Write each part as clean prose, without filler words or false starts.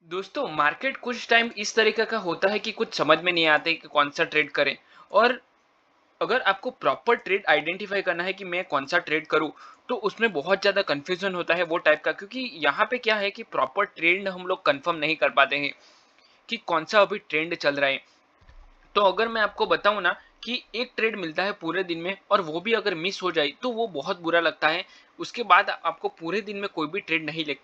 दोस्तों मार्केट कुछ टाइम इस तरीके का होता है कि कुछ समझ में नहीं आते कि कौन सा ट्रेड करें। और अगर आपको प्रॉपर ट्रेड आइडेंटिफाई करना है कि मैं कौन सा ट्रेड करूं, तो उसमें बहुत ज़्यादा कंफ्यूजन होता है वो टाइप का, क्योंकि यहाँ पे क्या है कि प्रॉपर ट्रेंड हम लोग कंफर्म नहीं कर पाते हैं कि कौन सा अभी ट्रेंड चल रहा है। तो अगर मैं आपको बताऊं ना कि एक ट्रेड मिलता है पूरे दिन में और वो भी अगर मिस हो जाए तो वो बहुत बुरा लगता है। उसके बाद आपको पूरे दिन में कोई भी ट्रेड नहीं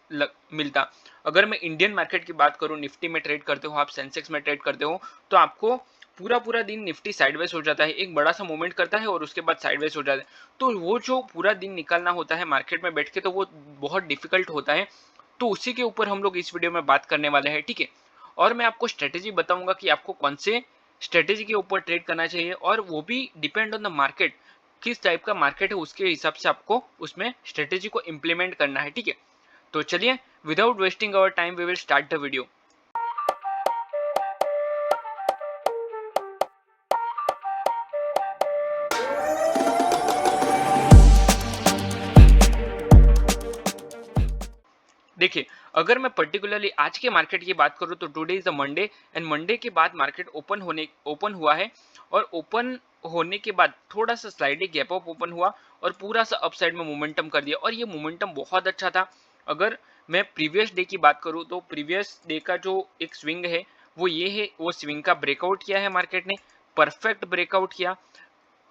मिलता। अगर मैं इंडियन मार्केट की बात करूं, निफ्टी में ट्रेड करते हो आप, सेंसेक्स में ट्रेड करते हो, तो आपको पूरा पूरा दिन निफ्टी साइडवेज हो जाता है, एक बड़ा सा मूवमेंट करता है और उसके बाद साइडवेज हो जाता है। तो वो जो पूरा दिन निकालना होता है मार्केट में बैठ के, तो वो बहुत डिफिकल्ट होता है। तो उसी के ऊपर हम लोग इस वीडियो में बात करने वाले हैं, ठीक है। और मैं आपको स्ट्रेटेजी बताऊंगा कि आपको कौन से स्ट्रेटेजी के ऊपर ट्रेड करना चाहिए, और वो भी डिपेंड ऑन द मार्केट, किस टाइप का मार्केट है उसके हिसाब से आपको उसमें स्ट्रेटेजी को इम्प्लीमेंट करना है, ठीक है। तो चलिए, without wasting our time we will start the video. देखिए, अगर मैं पर्टिकुलरली आज के मार्केट की बात करूं तो today is a Monday, and Monday के बाद मार्केट ओपन हुआ है। और ओपन होने के बाद थोड़ा सा स्लाइडिंग गैप अप ओपन हुआ और पूरा सा अपसाइड में मोमेंटम कर दिया, और ये मोमेंटम बहुत अच्छा था। अगर मैं प्रीवियस डे की बात करूं तो प्रीवियस डे का जो एक स्विंग है वो ये है, वो स्विंग का ब्रेकआउट किया है मार्केट ने, परफेक्ट ब्रेकआउट किया।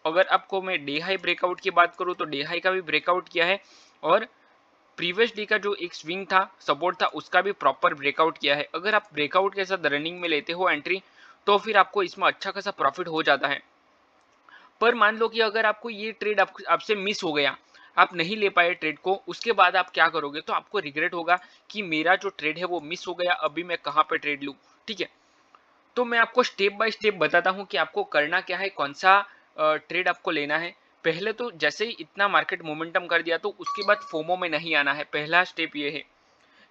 अगर आपको मैं डे हाई ब्रेकआउट की बात करूं तो डे हाई का भी ब्रेकआउट किया है, और प्रीवियस डे का जो एक स्विंग था, सपोर्ट था, उसका भी प्रॉपर ब्रेकआउट किया है। अगर आप ब्रेकआउट के साथ रनिंग में लेते हो एंट्री, तो फिर आपको इसमें अच्छा खासा प्रॉफिट हो जाता है। पर मान लो कि अगर आपको ये ट्रेड आपसे मिस हो गया, आप नहीं ले पाए ट्रेड को, उसके बाद आप क्या करोगे, तो आपको रिग्रेट होगा कि मेरा जो ट्रेड है वो मिस हो गया, अभी मैं कहाँ पे ट्रेड लूँ, ठीक है। तो मैं आपको स्टेप बाय स्टेप बताता हूँ कि आपको करना क्या है, कौन सा ट्रेड आपको लेना है। पहले तो जैसे ही इतना मार्केट मोमेंटम कर दिया, तो उसके बाद फोमो में नहीं आना है। पहला स्टेप ये है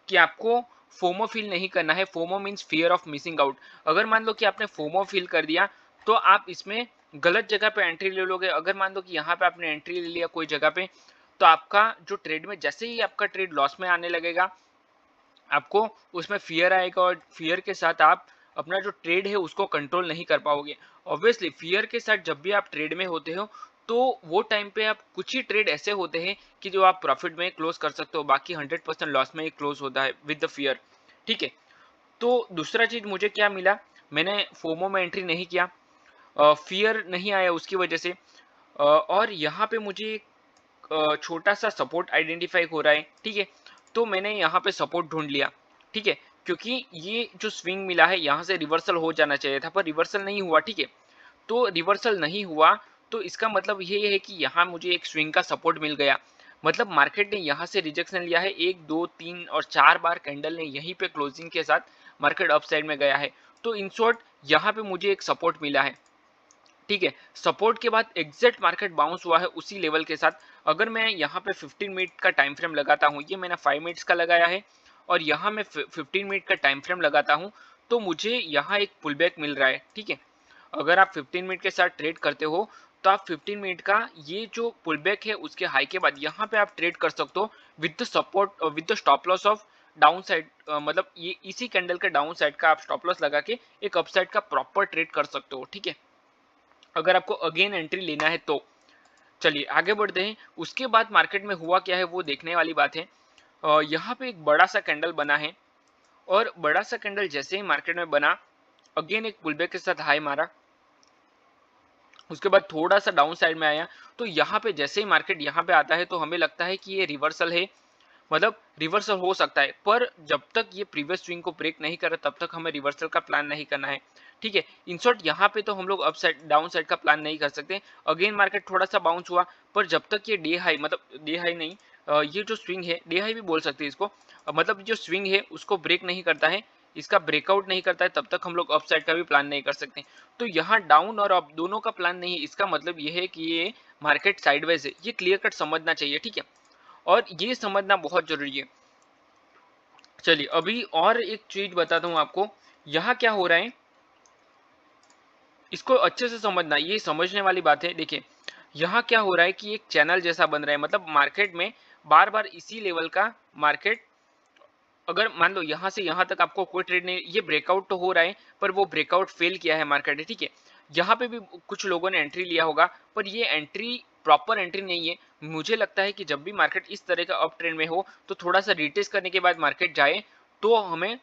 कि आपको फोमो फील नहीं करना है। FOMO means fear of missing out. अगर मान लो कि आपने फोमो फील कर दिया, तो आप इसमें गलत जगह पे एंट्री ले लोगे। अगर मान लो कि यहाँ पे आपने एंट्री ले लिया कोई जगह पे, तो आपका जो ट्रेड में जैसे ही आपका ट्रेड लॉस में आने लगेगा, आपको उसमें फियर आएगा, और फियर के साथ आप अपना जो ट्रेड है उसको कंट्रोल नहीं कर पाओगे। ऑब्वियसली फियर के साथ जब भी आप ट्रेड में होते हो, तो वो टाइम पे आप कुछ ही ट्रेड ऐसे होते हैं कि जो आप प्रॉफिट में क्लोज कर सकते हो, बाकी 100% लॉस में ही क्लोज होता है विद द फियर, ठीक है। तो दूसरा चीज मुझे क्या मिला, मैंने फोमो में एंट्री नहीं किया, फियर नहीं आया उसकी वजह से। और यहाँ पे मुझे छोटा सा सपोर्ट आइडेंटिफाई हो रहा है, ठीक है। तो मैंने यहाँ पे सपोर्ट ढूंढ लिया, ठीक है, क्योंकि ये जो स्विंग मिला है यहाँ से रिवर्सल हो जाना चाहिए था, पर रिवर्सल नहीं हुआ, ठीक है। तो रिवर्सल नहीं हुआ, तो इसका मतलब ये है कि यहाँ मुझे एक स्विंग का सपोर्ट मिल गया। मतलब मार्केट ने यहाँ से रिजेक्शन लिया है, एक दो तीन और चार बार कैंडल ने यहीं पे क्लोजिंग के साथ मार्केट अप साइड में गया है। तो इन शॉर्ट यहाँ पे मुझे एक सपोर्ट मिला है, ठीक है। सपोर्ट के बाद एग्जैक्ट मार्केट बाउंस हुआ है उसी लेवल के साथ। अगर मैं यहाँ पे 15 मिनट का टाइम फ्रेम लगाता हूँ, ये मैंने 5 मिनट्स का लगाया है, और यहाँ मैं 15 मिनट का टाइम फ्रेम लगाता हूँ, तो मुझे यहाँ एक पुल बैक मिल रहा है, ठीक है। अगर आप 15 मिनट के साथ ट्रेड करते हो, तो आप 15 मिनट का ये जो पुल बैक है उसके हाई के बाद यहाँ पे आप ट्रेड कर सकते हो with the support, with the stop loss of down side. मतलब ये इसी कैंडल के डाउन साइड का आप स्टॉप लॉस लगा के एक अपसाइड का प्रॉपर ट्रेड कर सकते हो, ठीक है। अगर आपको अगेन एंट्री लेना है तो चलिए आगे बढ़ते हैं। उसके बाद मार्केट में हुआ क्या है वो देखने वाली बात है। यहाँ पे एक बड़ा सा कैंडल बना है, और बड़ा सा कैंडल जैसे ही मार्केट में बना, अगेन एक पुलबैक के साथ हाई मारा, उसके बाद थोड़ा सा डाउन साइड में आया। तो यहाँ पे जैसे ही मार्केट यहाँ पे आता है, तो हमें लगता है कि ये रिवर्सल है, मतलब रिवर्सल हो सकता है, पर जब तक ये प्रीवियस स्विंग को ब्रेक नहीं करे तब तक हमें रिवर्सल का प्लान नहीं करना है, ठीक है। इन शॉर्ट यहाँ पे तो हम लोग अप साइड डाउन साइड का प्लान नहीं कर सकते। अगेन मार्केट थोड़ा सा बाउंस हुआ, पर जब तक ये डे हाई, मतलब डे हाई नहीं, ये जो स्विंग है, डे हाई भी बोल सकते हैं इसको, मतलब जो स्विंग है उसको ब्रेक नहीं करता है, इसका ब्रेकआउट नहीं करता है, तब तक हम लोग अप साइड का भी प्लान नहीं कर सकते। तो यहाँ डाउन और अप दोनों का प्लान नहीं है, इसका मतलब ये है कि ये मार्केट साइडवेज है, ये क्लियर कट समझना चाहिए, ठीक है। और ये समझना बहुत जरूरी है। चलिए अभी और एक चीज बताता हूँ आपको, यहाँ क्या हो रहा है, इसको अच्छे से समझना, ये समझने वाली बात है। देखिए यहाँ क्या हो रहा है कि एक चैनल जैसा बन रहा है, मतलब मार्केट में बार बार इसी लेवल का मार्केट अगर मान लो यहाँ से यहाँ तक आपको कोई ट्रेड नहीं, ये ब्रेकआउट तो हो रहा है पर वो ब्रेकआउट फेल किया है मार्केट ने, ठीक है। यहाँ पे भी कुछ लोगों ने एंट्री लिया होगा, पर ये एंट्री प्रॉपर एंट्री नहीं है। मुझे लगता है कि जब भी मार्केट इस तरह का अप ट्रेंड में हो तो थोड़ा सा रिटेस्ट करने के बाद मार्केट जाए तो हमें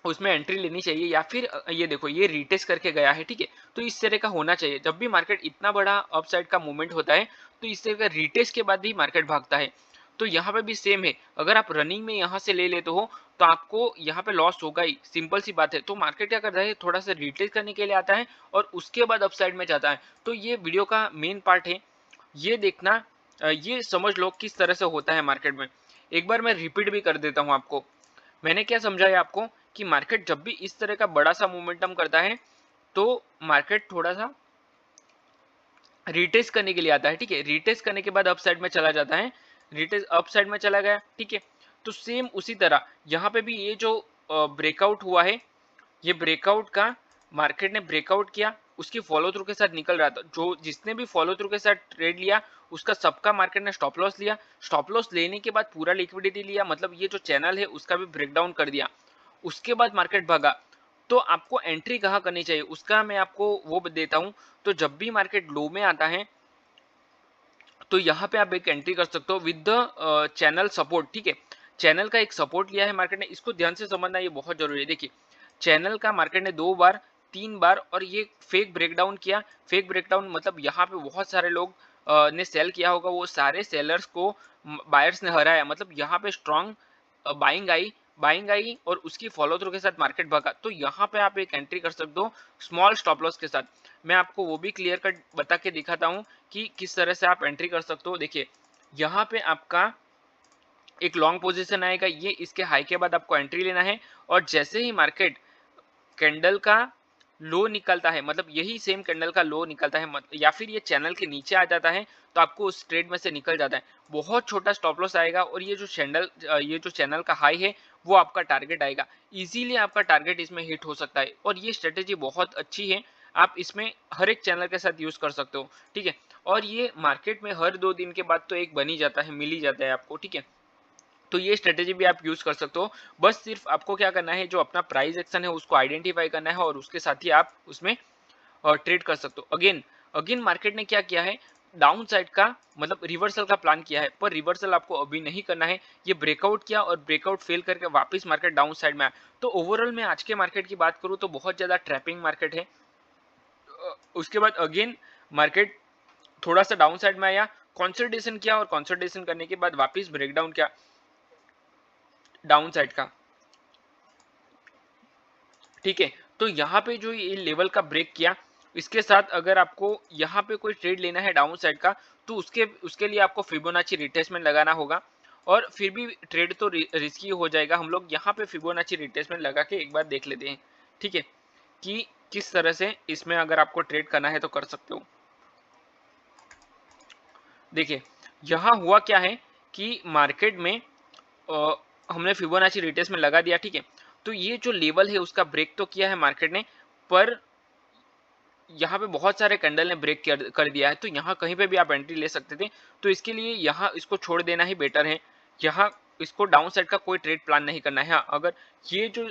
उसमें एंट्री लेनी चाहिए, या फिर ये देखो ये रिटेस्ट करके गया है, ठीक है। तो इस तरह का होना चाहिए, जब भी मार्केट इतना बड़ा अपसाइड का मूवमेंट होता है तो इस तरह का रिटेस्ट के बाद ही मार्केट भागता है। तो यहाँ पे भी सेम है, अगर आप रनिंग में यहाँ से ले लेते हो तो आपको यहाँ पे लॉस होगा ही, सिंपल सी बात है। तो मार्केट क्या करता है, थोड़ा सा रिटेस्ट करने के लिए आता है और उसके बाद अपसाइड में जाता है। तो ये वीडियो का मेन पार्ट है, ये देखना, ये समझ लो किस तरह से होता है मार्केट में। एक बार मैं रिपीट भी कर देता हूँ आपको, मैंने क्या समझाया आपको कि मार्केट जब भी इस तरह का बड़ा सा मोमेंटम करता है तो मार्केट थोड़ा सा रिटेस्ट करने के लिए आता है, ठीक है। रिटेस्ट करने के बाद अप साइड में चला जाता है, रिटेस्ट अप साइड में चला गया, ठीक है। तो सेम उसी तरह यहाँ पे भी ये जो ब्रेकआउट हुआ है, ये ब्रेकआउट का मार्केट ने ब्रेकआउट किया, उसकी फॉलो थ्रू के साथ निकल रहा था। जो जिसने भी फॉलो थ्रू के साथ ट्रेड लिया उसका सबका मार्केट ने स्टॉप लॉस लिया, स्टॉप लॉस लेने के बाद पूरा लिक्विडिटी लिया, मतलब ये जो चैनल है उसका भी ब्रेकडाउन कर दिया। उसके बाद मार्केट भागा। तो आपको एंट्री कहाँ करनी चाहिए उसका मैं आपको वो देता हूँ। तो जब भी मार्केट लो में आता है तो यहाँ पे आप एक एंट्री कर सकते हो विद द चैनल सपोर्ट, ठीक है। चैनल का एक सपोर्ट लिया है मार्केट ने, इसको ध्यान से समझना, ये बहुत जरूरी है। देखिए चैनल का मार्केट ने 2 बार 3 बार और ये फेक ब्रेकडाउन किया। फेक ब्रेकडाउन मतलब यहाँ पे बहुत सारे लोग ने सेल किया होगा, वो सारे सेलर्स को बायर्स ने हराया, मतलब यहाँ पे स्ट्रॉन्ग बाइंग आई और उसकी फॉलो थ्रू के साथ मार्केट भागा। तो यहाँ पे आप एक एंट्री कर सकते हो स्मॉल स्टॉप लॉस के साथ। मैं आपको वो भी क्लियर कट बता के दिखाता हूँ कि किस तरह से आप एंट्री कर सकते हो। देखिए यहाँ पे आपका एक लॉन्ग पोजीशन आएगा, ये इसके हाई के बाद आपको एंट्री लेना है, और जैसे ही मार्केट कैंडल का लो निकलता है, मतलब यही सेम कैंडल का लो निकलता है या फिर ये चैनल के नीचे आ जाता है तो आपको उस ट्रेड में से निकल जाता है। बहुत छोटा स्टॉप लॉस आएगा और ये जो चैनल का हाई है वो आपका टारगेट आएगा। इजीली आपका टारगेट इसमें हिट हो सकता है और ये स्ट्रेटेजी बहुत अच्छी है, आप इसमें हर एक चैनल के साथ यूज कर सकते हो, ठीक है। और ये मार्केट में हर 2 दिन के बाद तो एक बन ही जाता है, मिल ही जाता है आपको, ठीक है। तो ये स्ट्रेटेजी भी आप यूज कर सकते हो। बस सिर्फ आपको क्या करना है, जो अपना प्राइस एक्शन है उसको आइडेंटिफाई करना है और उसके साथ ही आप उसमें ट्रेड कर सकते हो। अगेन मार्केट ने क्या किया है, डाउन साइड का मतलब रिवर्सल का प्लान किया है, पर रिवर्सल आपको अभी नहीं करना है। ये ब्रेकआउट किया और ब्रेकआउट फेल करके वापस मार्केट डाउन साइड में आया। तो ओवरऑल मैं आज के मार्केट की बात करूँ तो बहुत ज्यादा ट्रैपिंग मार्केट है। उसके बाद अगेन मार्केट थोड़ा सा डाउन साइड में आया, कंसोलिडेशन किया और कंसोलिडेशन करने के बाद वापस ब्रेकडाउन किया डाउन साइड का, ठीक है। तो यहाँ पे जो ये लेवल का ब्रेक किया, इसके साथ अगर आपको यहाँ पे कोई ट्रेड लेना है डाउन साइड का तो उसके लिए आपको फिबोनाची रिट्रेसमेंट लगाना होगा, और फिर भी ट्रेड तो रिस्की हो जाएगा। हम लोग यहाँ पे फिबोनाची रिट्रेसमेंट लगा के एक बार देख लेते हैं, ठीक है, कि किस तरह से इसमें अगर आपको ट्रेड करना है तो कर सकते हो। देखिए यहाँ हुआ क्या है कि मार्केट में हमने फिबोनाची रिट्रेसमेंट लगा दिया, ठीक है। तो ये जो लेवल है उसका ब्रेक तो किया है मार्केट ने, पर यहाँ पे बहुत सारे कैंडल ने ब्रेक कर दिया है, तो यहाँ कहीं पे भी आप एंट्री ले सकते थे। तो इसके लिए यहाँ इसको छोड़ देना ही बेटर है, यहाँ इसको डाउन साइड का कोई ट्रेड प्लान नहीं करना है। हाँ, अगर ये जो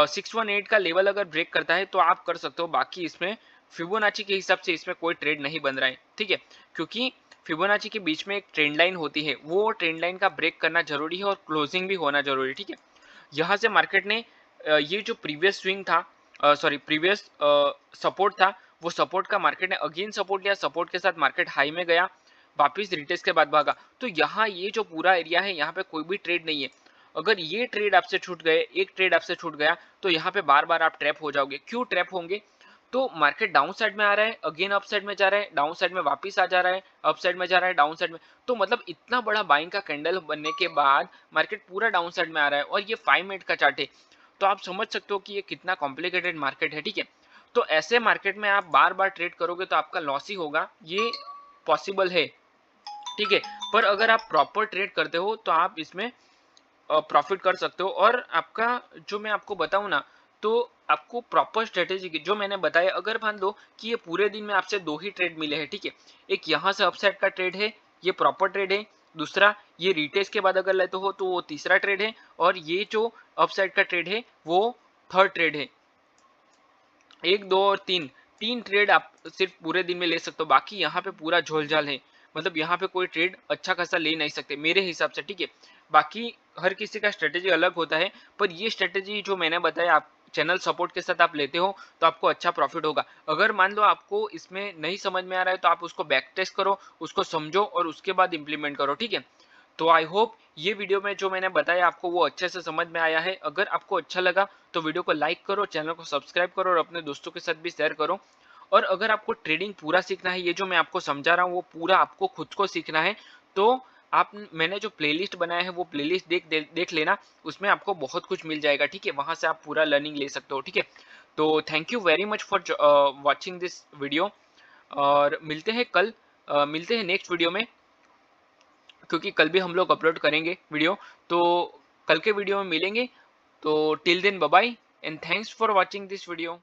618 का लेवल अगर ब्रेक करता है तो आप कर सकते हो, बाकी इसमें फिबोनाची के हिसाब से इसमें कोई ट्रेड नहीं बन रहा है, ठीक है। क्योंकि फिबोनाची के बीच में एक ट्रेंड लाइन होती है, वो ट्रेंड लाइन का ब्रेक करना जरूरी है और क्लोजिंग भी होना जरूरी है, ठीक है। यहाँ से मार्केट ने ये जो प्रीवियस स्विंग था, सॉरी प्रीवियस सपोर्ट था, वो सपोर्ट का मार्केट ने अगेन सपोर्ट लिया, सपोर्ट के साथ मार्केट हाई में गया, वापिस रिटेस्ट के बाद भागा। तो यहाँ ये जो पूरा एरिया है यहाँ पे कोई भी ट्रेड नहीं है। अगर ये ट्रेड आपसे छूट गए, एक ट्रेड आपसे छूट गया तो यहाँ पे बार बार आप ट्रैप हो जाओगे। क्यों ट्रैप होंगे, तो मार्केट डाउन साइड में आ रहा है, अगेन अप साइड में जा रहा है, डाउन साइड में वापस आ जा रहा है, अप साइड में जा रहा है, डाउन साइड में। तो मतलब इतना बड़ा बाइंग का कैंडल बनने के बाद मार्केट पूरा डाउन साइड में आ रहा है और ये 5 मिनट का चार्ट है। तो आप समझ सकते हो कि ये कितना कॉम्प्लिकेटेड मार्केट है, ठीक है। तो ऐसे मार्केट में आप बार बार ट्रेड करोगे तो आपका लॉस ही होगा, ये पॉसिबल है, ठीक है। पर अगर आप प्रॉपर ट्रेड करते हो तो आप इसमें प्रॉफिट कर सकते हो। और आपका जो मैं आपको बताऊं ना, तो आपको प्रॉपर स्ट्रेटेजी की जो मैंने बताया, अगर मान लो कि ये पूरे दिन में आपसे 2 ही ट्रेड मिले हैं, ठीक है, एक यहाँ से अपसाइड का ट्रेड है, ये प्रॉपर ट्रेड है, दूसरा ये रीटेस्ट के बाद अगर लेते हो तो वो तीसरा ट्रेड है, और ये जो अपसाइड का ट्रेड है वो थर्ड ट्रेड है। 1, 2 और 3, 3 ट्रेड आप सिर्फ पूरे दिन में ले सकते हो, बाकी यहाँ पे पूरा झोलझाल है। मतलब यहाँ पे कोई ट्रेड अच्छा खासा ले नहीं सकते मेरे हिसाब से, ठीक है। बाकी हर किसी का स्ट्रेटेजी अलग होता है, पर ये स्ट्रेटेजी जो मैंने बताया, आप चैनल सपोर्ट के साथ आप लेते हो तो आपको अच्छा प्रॉफिट होगा। अगर मान लो आपको इसमें नहीं समझ में आ रहा है तो आप उसको बैक टेस्ट करो, उसको समझो और उसके बाद इंप्लीमेंट करो, ठीक है। तो आई होप ये वीडियो में जो मैंने बताया आपको वो अच्छे से समझ में आया है। अगर आपको अच्छा लगा तो वीडियो को लाइक करो, चैनल को सब्सक्राइब करो और अपने दोस्तों के साथ भी शेयर करो। और अगर आपको ट्रेडिंग पूरा सीखना है, ये जो मैं आपको समझा रहा हूँ वो पूरा आपको खुद को सीखना है, तो आप मैंने जो प्लेलिस्ट बनाया है वो प्लेलिस्ट देख लेना, उसमें आपको बहुत कुछ मिल जाएगा, ठीक है। वहां से आप पूरा लर्निंग ले सकते हो, ठीक है। तो thank you very much for watching this video, और मिलते हैं कल, मिलते हैं नेक्स्ट वीडियो में, क्योंकि कल भी हम लोग अपलोड करेंगे वीडियो, तो कल के वीडियो में मिलेंगे। तो till then bye bye and thanks for watching this video.